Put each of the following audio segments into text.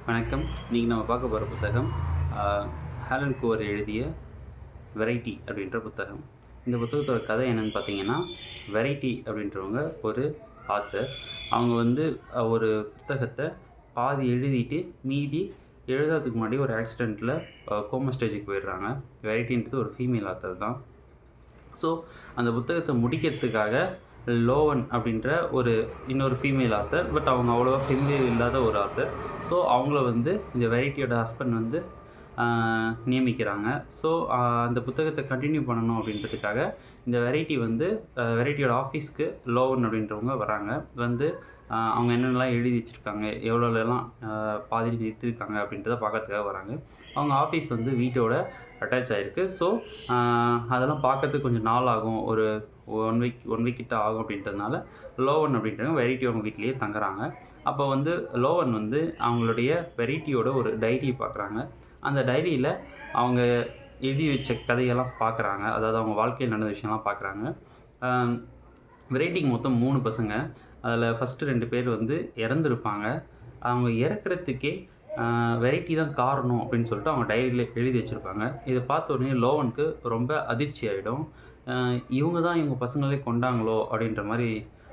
வணக்கம். இன்றைக்கி நம்ம பார்க்க போகிற புத்தகம் ஆலன் கூவர் எழுதிய வெரைட்டி அப்படின்ற புத்தகம். இந்த புத்தகத்தோட கதை என்னென்னு பார்த்தீங்கன்னா, வெரைட்டி அப்படின்றவங்க ஒரு ஆத்தர். அவங்க ஒரு புத்தகத்தை பாதி எழுதிட்டு மீதி எழுதுறதுக்கு முன்னாடி ஒரு ஆக்சிடெண்ட்டில் கோமா ஸ்டேஜுக்கு போயிடுறாங்க. வெரைட்டின்றது ஒரு ஃபீமேல் ஆத்தர் தான். ஸோ அந்த புத்தகத்தை முடிக்கிறதுக்காக லோவன் அப்படின்ற இன்னொரு ஃபீமேல் ஆத்தர், பட் அவங்க அவ்வளோவா ஃபெமிலியர் இல்லாத ஒரு ஆத்தர். ஸோ அவங்கள இந்த வெரைட்டியோட ஹஸ்பண்ட் நியமிக்கிறாங்க. ஸோ அந்த புத்தகத்தை கண்டினியூ பண்ணணும் அப்படின்றதுக்காக இந்த வெரைட்டியோட ஆஃபீஸ்க்கு லோவன் அப்படின்றவங்க வராங்க. அவங்க என்னென்னலாம் எழுதி வச்சுருக்காங்க, எவ்வளோலாம் பாதி நிறுத்திருக்காங்க அப்படின்றத பார்க்கறதுக்காக வராங்க. அவங்க ஆஃபீஸ் வீட்டோட அட்டாச் ஆகிருக்கு. ஸோ அதெல்லாம் பார்க்கறதுக்கு கொஞ்சம் நாள் ஆகும், ஒரு ஒன் வீக் கிட்ட ஆகும். அப்படின்றதுனால லோவன் அப்படின்றவங்க வெரைட்டி அவங்க வீட்லேயே தங்குறாங்க. அப்போ லோவன் அவங்களுடைய வெரைட்டியோட ஒரு டைரி பார்க்குறாங்க. அந்த டைரியில் அவங்க எழுதி வச்ச கதையெல்லாம் பார்க்குறாங்க. அதாவது அவங்க வாழ்க்கையில் நடந்த விஷயம்லாம் பார்க்குறாங்க. வெரைட்டிக்கு மொத்தம் 3 பசங்க. அதில் ஃபஸ்ட்டு 2 பேர் இறந்துருப்பாங்க. அவங்க இறக்குறதுக்கே வெரைட்டி தான் காரணம் அப்படின்னு சொல்லிட்டு அவங்க டைரியில் எழுதி வச்சுருப்பாங்க. இதை பார்த்தோன்னே லோவனுக்கு ரொம்ப அதிர்ச்சி ஆகிடும். இவங்க பசங்களே கொண்டாங்களோ அப்படின்ற மாதிரி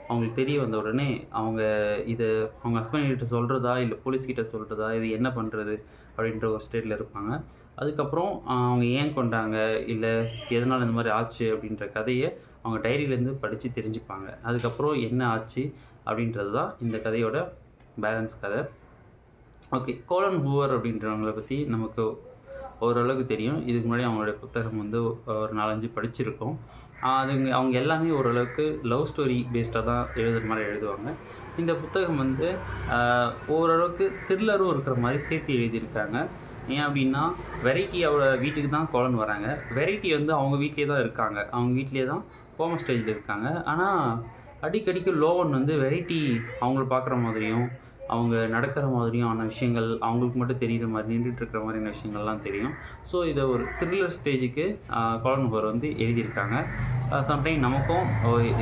அவங்களுக்கு தெரிய வந்த உடனே அவங்க அவங்க ஹஸ்பண்ட்கிட்ட சொல்கிறதா இல்லை போலீஸ்கிட்ட சொல்கிறதா, இது என்ன பண்ணுறது அப்படின்ற ஒரு ஸ்டேட்டில் இருப்பாங்க. அதுக்கப்புறம் அவங்க ஏன் கொண்டாங்க, இல்லை எதனால் இந்த மாதிரி ஆச்சு அப்படின்ற கதையை அவங்க டைரியிலேருந்து படித்து தெரிஞ்சுப்பாங்க. அதுக்கப்புறம் என்ன ஆச்சு அப்படின்றது தான் இந்த கதையோட பேலன்ஸ் கதை. ஓகே, கோலன் ஹூவர் அப்படின்றவங்கள பற்றி நமக்கு ஓரளவுக்கு தெரியும். இதுக்கு முன்னாடி அவங்களுடைய புத்தகம் ஒரு 4-5 படிச்சிருக்கோம். அவங்க எல்லாமே ஓரளவுக்கு லவ் ஸ்டோரி பேஸ்டாக தான் எழுதுகிற மாதிரி எழுதுவாங்க. இந்த புத்தகம் ஓரளவுக்கு த்ரில்லரும் இருக்கிற மாதிரி சேர்த்து எழுதியிருக்காங்க. ஏன் அப்படின்னா, வெரைட்டி அவரோட வீட்டுக்கு தான் கோலன் வராங்க. வெரைட்டி அவங்க வீட்டிலே தான் இருக்காங்க. அவங்க வீட்டிலே தான் கோமா ஸ்டேஜில் இருக்காங்க. ஆனால் அடிக்கடிக்கு லோவன் வெரைட்டி அவங்கள பார்க்குற மாதிரியும் அவங்க நடக்கிற மாதிரியும் ஆன விஷயங்கள் அவங்களுக்கு மட்டும் தெரிகிற மாதிரி, நின்றுட்டுருக்கிற மாதிரியான விஷயங்கள்லாம் தெரியும். ஸோ இதை ஒரு த்ரில்லர் ஸ்டேஜுக்கு கோலன் ஹூவர் எழுதியிருக்காங்க. சம்டைம் நமக்கும்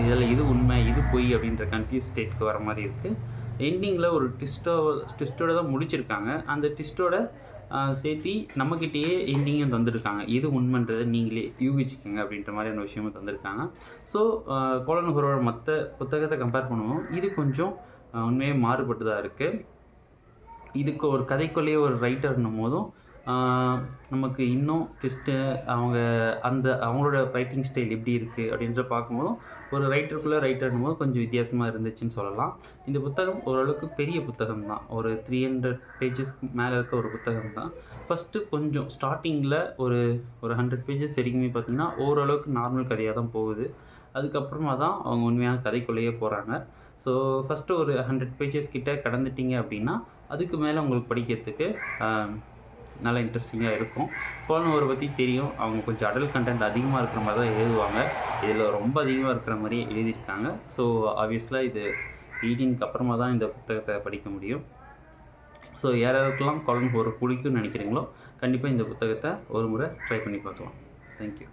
இதில் இது உண்மை இது பொய் அப்படின்ற கன்ஃபியூஸ் ஸ்டேட்க்கு வர மாதிரி இருக்குது. எண்டிங்கில் ஒரு ட்விஸ்ட்டோட தான் முடிச்சிருக்காங்க. அந்த ட்விஸ்ட்டோட சேர்த்து நம்மக்கிட்டேயே எண்டிங்கும் தந்துருக்காங்க. இது உண்மைன்றதை நீங்களே யூகிச்சுக்கோங்க அப்படின்ற மாதிரியான விஷயமும் தந்திருக்காங்க. ஸோ கோலன் ஹூவரோட மற்ற புத்தகத்தை கம்பேர் பண்ணுவோம், இது கொஞ்சம் உண்மையே மாறுபட்டு தான் இருக்குது. இதுக்கு ஒரு கதைக்குள்ளேயே ஒரு ரைட்டர்னும் போதும் நமக்கு இன்னும் ட்விஸ்ட்டு அவங்களோட ரைட்டிங் ஸ்டைல் எப்படி இருக்குது அப்படின்ற பார்க்கும்போதும் ஒரு ரைட்டர்னும் போது கொஞ்சம் வித்தியாசமாக இருந்துச்சுன்னு சொல்லலாம். இந்த புத்தகம் ஓரளவுக்கு பெரிய புத்தகம் தான். ஒரு 300 பேஜஸ்க்கு மேலே இருக்க ஒரு புத்தகம் தான். ஃபஸ்ட்டு கொஞ்சம் ஸ்டார்டிங்கில் ஒரு 100 பேஜஸ் வரைக்குமே பார்த்திங்கன்னா ஓரளவுக்கு நார்மல் கதையாக தான் போகுது. அதுக்கப்புறமா தான் அவங்க உண்மையான கதைக்குள்ளேயே போகிறாங்க. ஸோ ஃபஸ்ட்டு ஒரு 100 பேஜஸ் கிட்டே கடந்துட்டிங்க அப்படின்னா அதுக்கு மேலே உங்களுக்கு படிக்கிறதுக்கு நல்லா இன்ட்ரெஸ்டிங்காக இருக்கும். கோலன் ஹூவரை பற்றி தெரியும், அவங்க கொஞ்சம் அடல்ட் கண்டென்ட் அதிகமாக இருக்கிற மாதிரி தான் எழுதுவாங்க. இதில் ரொம்ப அதிகமாக இருக்கிற மாதிரியே எழுதியிருக்காங்க. ஸோ ஆப்வியஸ்லாக இது 18க்கு அப்புறமா தான் இந்த புத்தகத்தை படிக்க முடியும். ஸோ யாராருக்கெல்லாம் கோலன் ஹூவர் பிடிக்கும்னு நினைக்கிறீங்களோ கண்டிப்பாக இந்த புத்தகத்தை ஒரு முறை ட்ரை பண்ணி பார்க்கலாம். தேங்க்யூ.